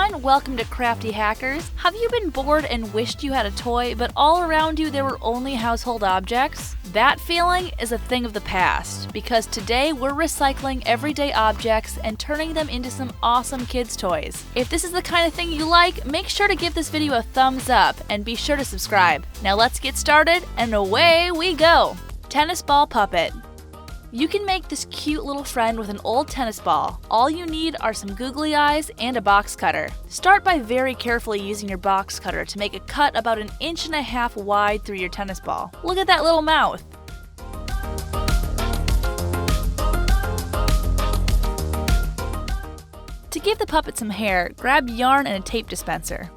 everyone, welcome to Crafty Hackers. Have you been bored and wished you had a toy, but all around you there were only household objects? That feeling is a thing of the past, because today we're recycling everyday objects and turning them into some awesome kids' toys. If this is the kind of thing you like, make sure to give this video a thumbs up and be sure to subscribe. Now let's get started, and away we go! Tennis ball puppet. You can make this cute little friend with an old tennis ball. All you need are some googly eyes and a box cutter. Start by very carefully using your box cutter to make a cut about 1.5 inches wide through your tennis ball. Look at that little mouth! To give the puppet some hair, grab yarn and a tape dispenser.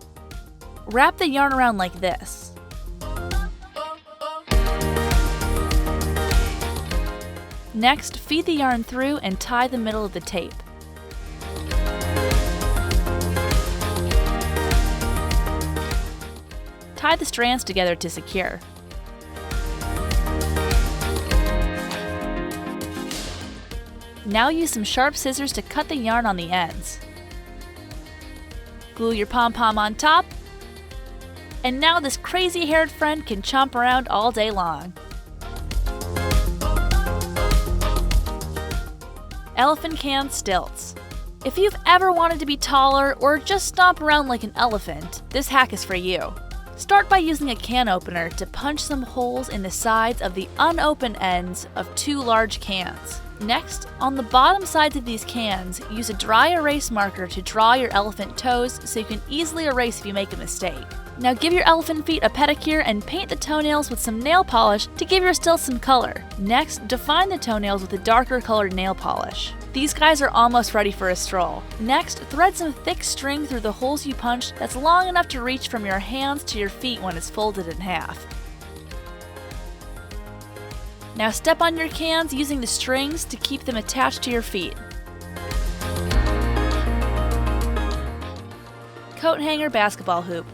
Wrap the yarn around like this. Next, feed the yarn through and tie the middle of the tape. Tie the strands together to secure. Now use some sharp scissors to cut the yarn on the ends. Glue your pom-pom on top, and now this crazy-haired friend can chomp around all day long. Elephant can stilts. If you've ever wanted to be taller or just stomp around like an elephant, this hack is for you. Start by using a can opener to punch some holes in the sides of the unopened ends of 2 large cans. Next, on the bottom sides of these cans, use a dry erase marker to draw your elephant toes so you can easily erase if you make a mistake. Now give your elephant feet a pedicure and paint the toenails with some nail polish to give your stilts some color. Next, define the toenails with a darker colored nail polish. These guys are almost ready for a stroll. Next, thread some thick string through the holes you punched that's long enough to reach from your hands to your feet when it's folded in half. Now step on your cans using the strings to keep them attached to your feet. Coat hanger basketball hoop.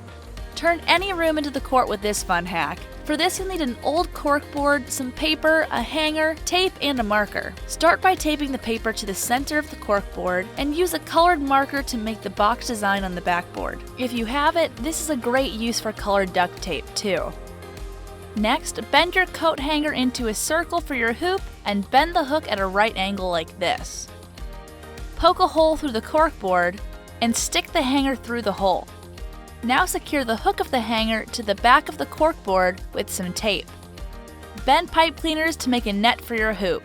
Turn any room into the court with this fun hack. For this, you'll need an old corkboard, some paper, a hanger, tape, and a marker. Start by taping the paper to the center of the corkboard and use a colored marker to make the box design on the backboard. If you have it, this is a great use for colored duct tape too. Next, bend your coat hanger into a circle for your hoop and bend the hook at a right angle like this. Poke a hole through the corkboard and stick the hanger through the hole. Now secure the hook of the hanger to the back of the corkboard with some tape. Bend pipe cleaners to make a net for your hoop.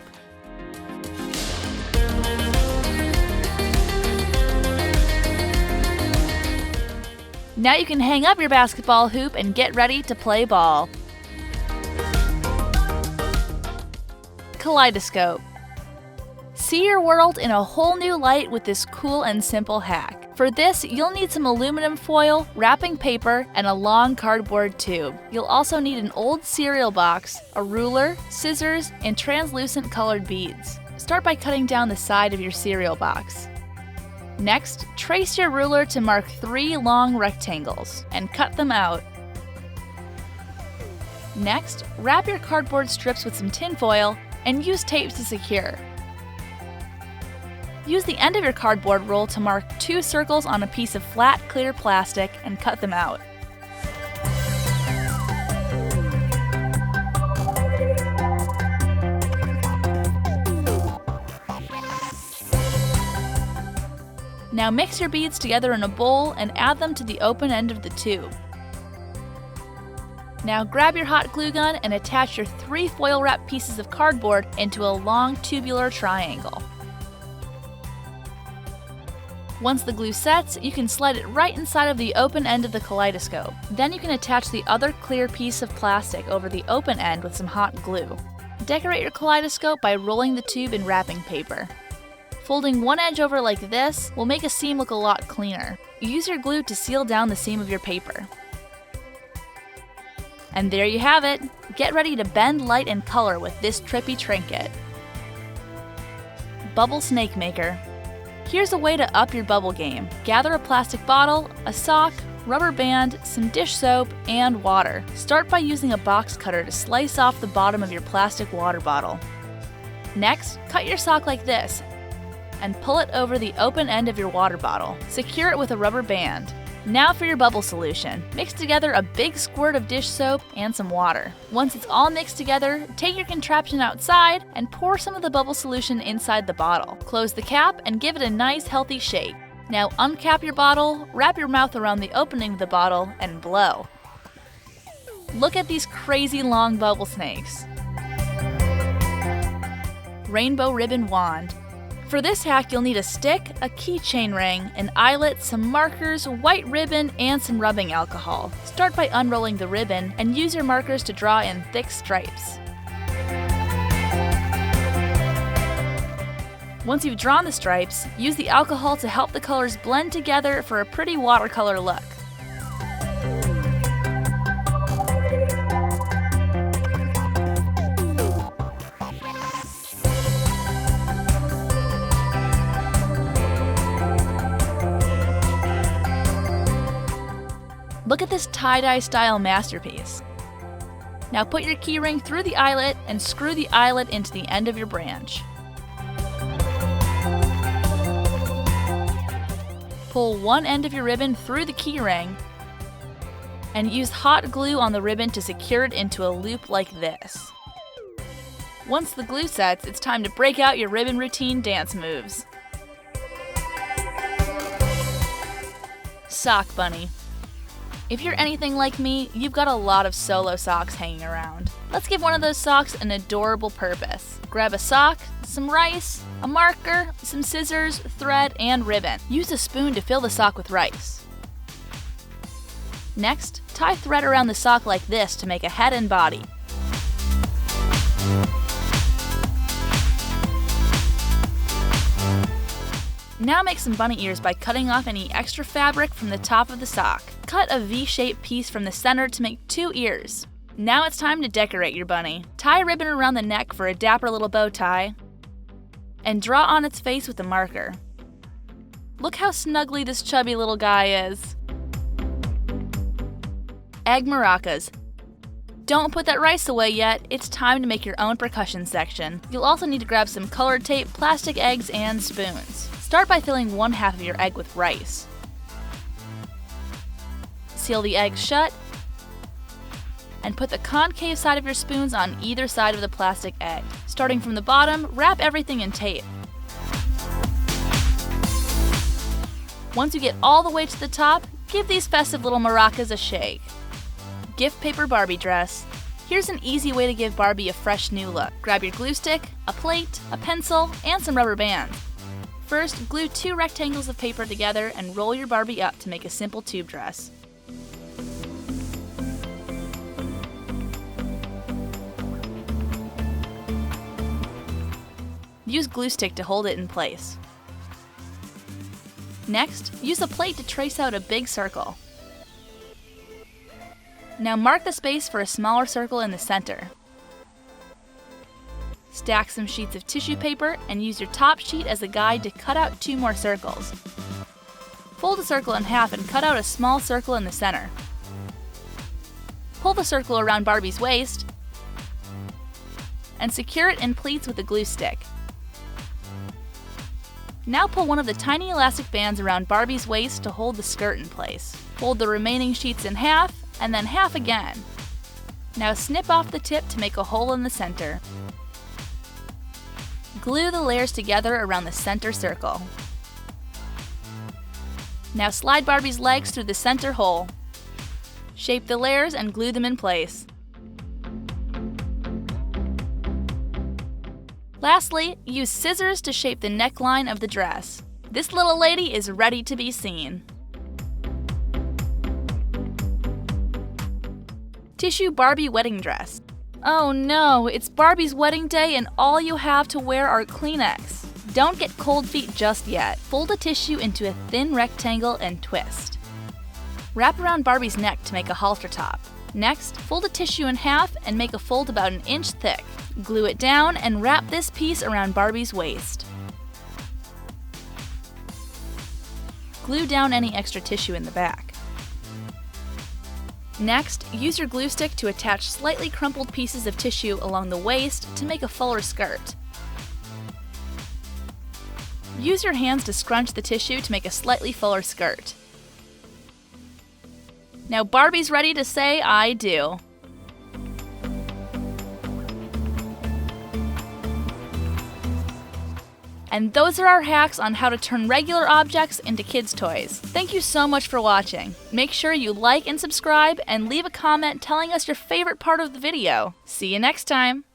Now you can hang up your basketball hoop and get ready to play ball. Kaleidoscope. See your world in a whole new light with this cool and simple hack. For this, you'll need some aluminum foil, wrapping paper, and a long cardboard tube. You'll also need an old cereal box, a ruler, scissors, and translucent colored beads. Start by cutting down the side of your cereal box. Next, trace your ruler to mark 3 long rectangles and cut them out. Next, wrap your cardboard strips with some tin foil and use tape to secure. Use the end of your cardboard roll to mark 2 circles on a piece of flat, clear plastic and cut them out. Now mix your beads together in a bowl and add them to the open end of the tube. Now grab your hot glue gun and attach your 3 foil wrapped pieces of cardboard into a long tubular triangle. Once the glue sets, you can slide it right inside of the open end of the kaleidoscope. Then you can attach the other clear piece of plastic over the open end with some hot glue. Decorate your kaleidoscope by rolling the tube in wrapping paper. Folding one edge over like this will make a seam look a lot cleaner. Use your glue to seal down the seam of your paper. And there you have it! Get ready to bend light and color with this trippy trinket. Bubble snake maker. Here's a way to up your bubble game. Gather a plastic bottle, a sock, rubber band, some dish soap, and water. Start by using a box cutter to slice off the bottom of your plastic water bottle. Next, cut your sock like this, and pull it over the open end of your water bottle. Secure it with a rubber band. Now for your bubble solution. Mix together a big squirt of dish soap and some water. Once it's all mixed together, take your contraption outside and pour some of the bubble solution inside the bottle. Close the cap and give it a nice healthy shake. Now uncap your bottle, wrap your mouth around the opening of the bottle, and blow. Look at these crazy long bubble snakes. Rainbow ribbon wand. For this hack, you'll need a stick, a keychain ring, an eyelet, some markers, white ribbon, and some rubbing alcohol. Start by unrolling the ribbon and use your markers to draw in thick stripes. Once you've drawn the stripes, use the alcohol to help the colors blend together for a pretty watercolor look. Look at this tie-dye style masterpiece. Now put your keyring through the eyelet and screw the eyelet into the end of your branch. Pull one end of your ribbon through the keyring and use hot glue on the ribbon to secure it into a loop like this. Once the glue sets, it's time to break out your ribbon routine dance moves. Sock bunny. If you're anything like me, you've got a lot of solo socks hanging around. Let's give one of those socks an adorable purpose. Grab a sock, some rice, a marker, some scissors, thread, and ribbon. Use a spoon to fill the sock with rice. Next, tie thread around the sock like this to make a head and body. Now make some bunny ears by cutting off any extra fabric from the top of the sock. Cut a V-shaped piece from the center to make 2 ears. Now it's time to decorate your bunny. Tie a ribbon around the neck for a dapper little bow tie, and draw on its face with a marker. Look how snuggly this chubby little guy is. Egg maracas. Don't put that rice away yet, it's time to make your own percussion section. You'll also need to grab some colored tape, plastic eggs, and spoons. Start by filling 1/2 of your egg with rice. Seal the egg shut, and put the concave side of your spoons on either side of the plastic egg. Starting from the bottom, wrap everything in tape. Once you get all the way to the top, give these festive little maracas a shake. Gift paper Barbie dress. Here's an easy way to give Barbie a fresh new look. Grab your glue stick, a plate, a pencil, and some rubber bands. First, glue 2 rectangles of paper together and roll your Barbie up to make a simple tube dress. Use glue stick to hold it in place. Next, use a plate to trace out a big circle. Now mark the space for a smaller circle in the center. Stack some sheets of tissue paper and use your top sheet as a guide to cut out 2 more circles. Fold the circle in half and cut out a small circle in the center. Pull the circle around Barbie's waist and secure it in pleats with a glue stick. Now pull one of the tiny elastic bands around Barbie's waist to hold the skirt in place. Fold the remaining sheets in half and then half again. Now snip off the tip to make a hole in the center. Glue the layers together around the center circle. Now slide Barbie's legs through the center hole. Shape the layers and glue them in place. Lastly, use scissors to shape the neckline of the dress. This little lady is ready to be seen. Tissue Barbie wedding dress. Oh no, it's Barbie's wedding day and all you have to wear are Kleenex. Don't get cold feet just yet. Fold a tissue into a thin rectangle and twist. Wrap around Barbie's neck to make a halter top. Next, fold a tissue in half and make a fold about 1 inch thick. Glue it down and wrap this piece around Barbie's waist. Glue down any extra tissue in the back. Next, use your glue stick to attach slightly crumpled pieces of tissue along the waist to make a fuller skirt. Use your hands to scrunch the tissue to make a slightly fuller skirt. Now Barbie's ready to say I do. And those are our hacks on how to turn regular objects into kids' toys. Thank you so much for watching. Make sure you like and subscribe and leave a comment telling us your favorite part of the video. See you next time!